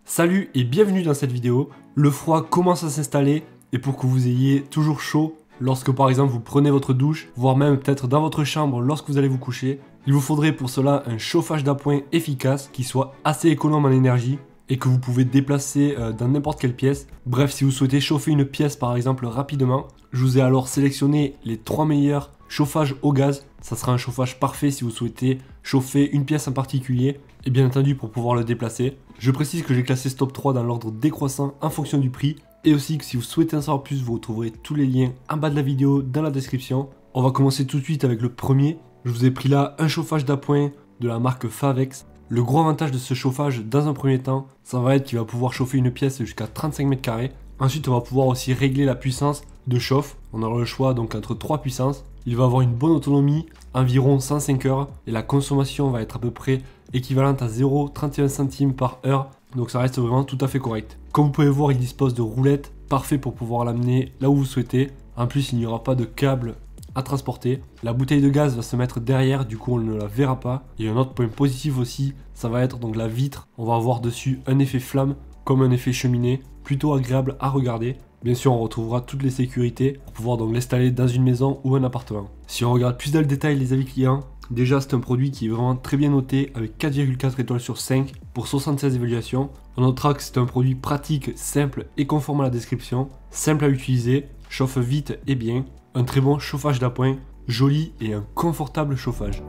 Salut et bienvenue dans cette vidéo. Le froid commence à s'installer et pour que vous ayez toujours chaud lorsque par exemple vous prenez votre douche, voire même peut-être dans votre chambre lorsque vous allez vous coucher, il vous faudrait pour cela un chauffage d'appoint efficace qui soit assez économe en énergie et que vous pouvez déplacer dans n'importe quelle pièce. Bref, si vous souhaitez chauffer une pièce par exemple rapidement, je vous ai alors sélectionné les 3 meilleurs chauffages au gaz. Ça sera un chauffage parfait si vous souhaitez chauffer une pièce en particulier et bien entendu pour pouvoir le déplacer. Je précise que j'ai classé ce top 3 dans l'ordre décroissant en fonction du prix et aussi que si vous souhaitez en savoir plus, vous retrouverez tous les liens en bas de la vidéo dans la description. On va commencer tout de suite avec le premier. Je vous ai pris là un chauffage d'appoint de la marque Favex. Le gros avantage de ce chauffage dans un premier temps, ça va être qu'il va pouvoir chauffer une pièce jusqu'à 35 mètres carrés. Ensuite, on va pouvoir aussi régler la puissance de chauffe. On aura le choix donc entre 3 puissances. Il va avoir une bonne autonomie, environ 105 heures, et la consommation va être à peu près équivalente à 0,31 centimes par heure. Donc ça reste vraiment tout à fait correct. Comme vous pouvez voir, il dispose de roulettes, parfait pour pouvoir l'amener là où vous souhaitez. En plus, il n'y aura pas de câble à transporter. La bouteille de gaz va se mettre derrière, du coup on ne la verra pas. Et un autre point positif aussi, ça va être donc la vitre. On va avoir dessus un effet flamme, comme un effet cheminée, plutôt agréable à regarder. Bien sûr, on retrouvera toutes les sécurités pour pouvoir donc l'installer dans une maison ou un appartement. Si on regarde plus dans le détail les avis clients, déjà c'est un produit qui est vraiment très bien noté avec 4,4 étoiles sur 5 pour 76 évaluations. On notera que c'est un produit pratique, simple et conforme à la description, simple à utiliser, chauffe vite et bien, un très bon chauffage d'appoint, joli et un confortable chauffage.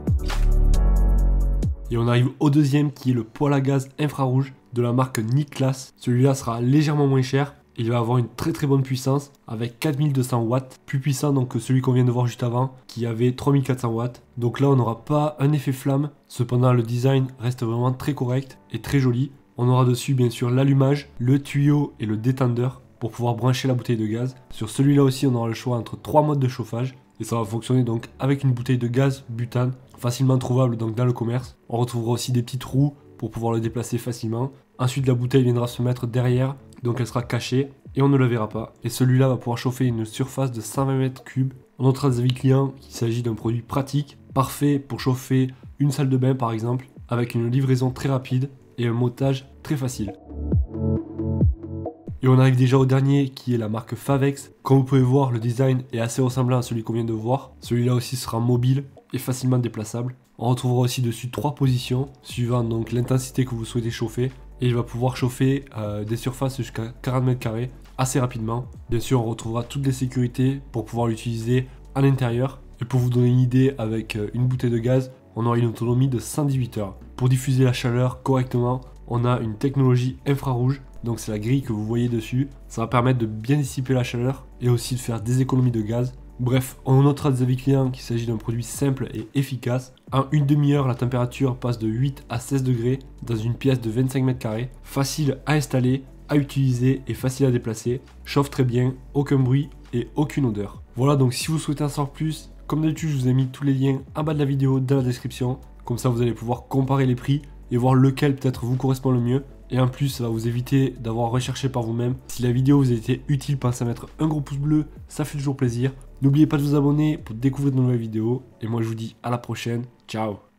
Et on arrive au deuxième qui est le poêle à gaz infrarouge de la marque Niclas. Celui-là sera légèrement moins cher. Il va avoir une très bonne puissance avec 4200 watts, plus puissant donc que celui qu'on vient de voir juste avant qui avait 3400 watts. Donc là on n'aura pas un effet flamme, cependant le design reste vraiment très correct et très joli. On aura dessus bien sûr l'allumage, le tuyau et le détendeur pour pouvoir brancher la bouteille de gaz. Sur celui-là aussi on aura le choix entre 3 modes de chauffage et ça va fonctionner donc avec une bouteille de gaz butane facilement trouvable donc dans le commerce. On retrouvera aussi des petits trous pour pouvoir le déplacer facilement. Ensuite la bouteille viendra se mettre derrière, donc elle sera cachée et on ne la verra pas. Et celui-là va pouvoir chauffer une surface de 120 mètres cubes. On notera des avis clients qu'il s'agit d'un produit pratique, parfait pour chauffer une salle de bain par exemple, avec une livraison très rapide et un montage très facile. Et on arrive déjà au dernier qui est la marque Favex. Comme vous pouvez voir, le design est assez ressemblant à celui qu'on vient de voir. Celui-là aussi sera mobile et facilement déplaçable. On retrouvera aussi dessus 3 positions, suivant donc l'intensité que vous souhaitez chauffer. Et il va pouvoir chauffer des surfaces jusqu'à 40 mètres carrés assez rapidement. Bien sûr, on retrouvera toutes les sécurités pour pouvoir l'utiliser à l'intérieur. Et pour vous donner une idée, avec une bouteille de gaz, on aura une autonomie de 118 heures. Pour diffuser la chaleur correctement, on a une technologie infrarouge. Donc c'est la grille que vous voyez dessus. Ça va permettre de bien dissiper la chaleur et aussi de faire des économies de gaz. Bref, on notera des avis clients qu'il s'agit d'un produit simple et efficace. En une demi-heure, la température passe de 8 à 16 degrés dans une pièce de 25 mètres carrés. Facile à installer, à utiliser et facile à déplacer. Chauffe très bien, aucun bruit et aucune odeur. Voilà, donc si vous souhaitez en savoir plus, comme d'habitude, je vous ai mis tous les liens en bas de la vidéo dans la description. Comme ça, vous allez pouvoir comparer les prix et voir lequel peut-être vous correspond le mieux. Et en plus, ça va vous éviter d'avoir recherché par vous-même. Si la vidéo vous a été utile, pensez à mettre un gros pouce bleu, ça fait toujours plaisir. N'oubliez pas de vous abonner pour découvrir de nouvelles vidéos. Et moi, je vous dis à la prochaine. Ciao!